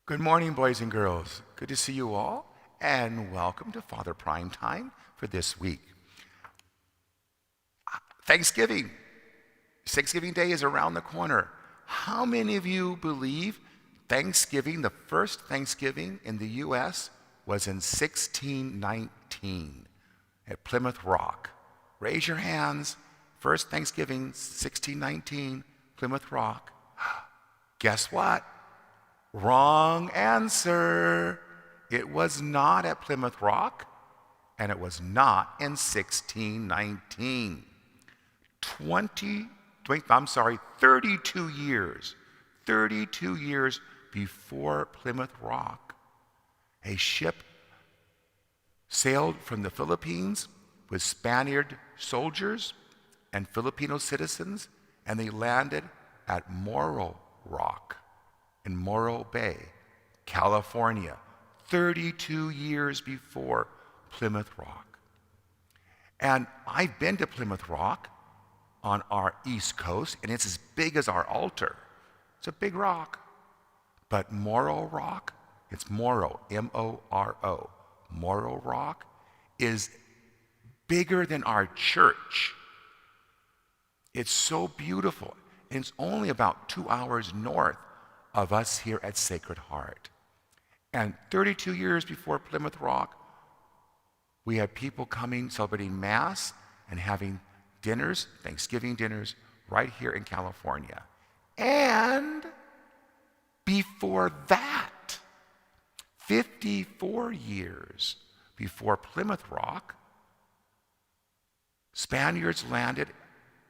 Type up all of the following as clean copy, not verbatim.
Good morning, boys and girls. Good to see you all, and welcome to Father Prime Time for this week. Thanksgiving. Thanksgiving Day is around the corner. How many of you believe Thanksgiving, the first Thanksgiving in the U.S., was in 1619 at Plymouth Rock? Raise your hands. First Thanksgiving, 1619, Plymouth Rock. Guess what? Wrong answer. It was not at Plymouth Rock, and it was not in 1619. 32 years before Plymouth Rock, a ship sailed from the Philippines with Spaniard soldiers and Filipino citizens, and they landed at Morro Rock in Morro Bay, California, 32 years before Plymouth Rock. And I've been to Plymouth Rock on our East Coast, and it's as big as our altar. It's a big rock. But Morro Rock, it's Morro, M-O-R-O, Morro Rock is bigger than our church. It's so beautiful, and it's only about 2 hours north of us here at Sacred Heart. And 32 years before Plymouth Rock, we had people coming, celebrating Mass and having dinners, Thanksgiving dinners, right here in California. And before that, 54 years before Plymouth Rock, Spaniards landed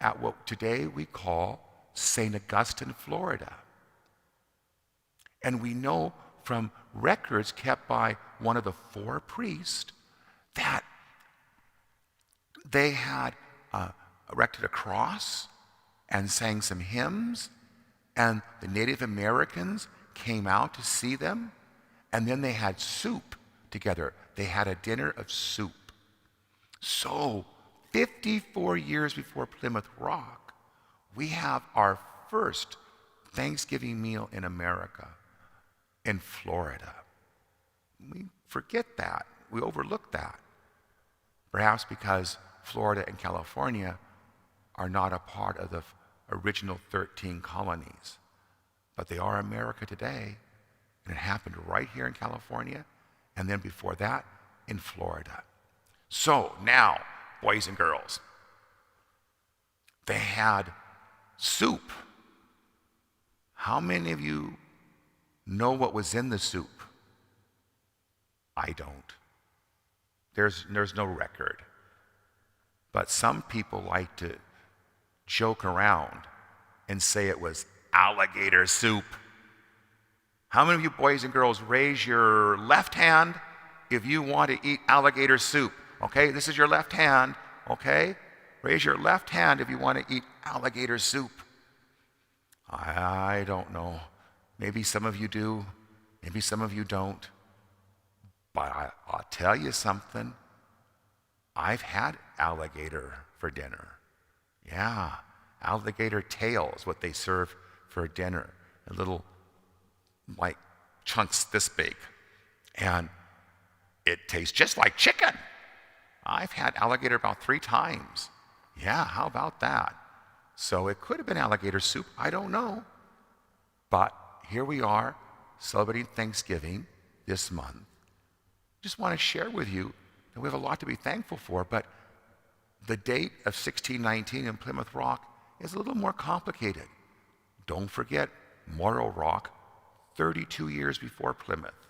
at what today we call St. Augustine, Florida. And we know from records kept by one of the four priests that they had erected a cross and sang some hymns, and the Native Americans came out to see them, and then they had soup together. They had a dinner of soup. So 54 years before Plymouth Rock, we have our first Thanksgiving meal in America in Florida. We forget that. We overlook that. Perhaps because Florida and California are not a part of the original 13 colonies. But they are America today, and it happened right here in California, and then before that, in Florida. So now, boys and girls, they had soup. How many of you know what was in the soup? I don't. There's no record. But some people like to joke around and say it was alligator soup. How many of you boys and girls raise your left hand if you want to eat alligator soup? Okay, this is your left hand, okay? Raise your left hand if you want to eat alligator soup. I don't know. Maybe some of you do, maybe some of you don't. But I'll tell you something. I've had alligator for dinner. Yeah, alligator tail is what they serve for dinner. A little, like, chunks this big. And it tastes just like chicken. I've had alligator about 3 times. Yeah, how about that? So it could have been alligator soup. I don't know. But here we are celebrating Thanksgiving this month. Just want to share with you that we have a lot to be thankful for, but the date of 1619 in Plymouth Rock is a little more complicated. Don't forget Morro Rock, 32 years before Plymouth.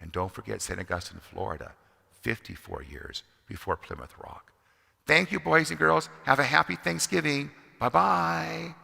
And don't forget St. Augustine, Florida, 54 years before Plymouth Rock. Thank you, boys and girls. Have a happy Thanksgiving. Bye-bye.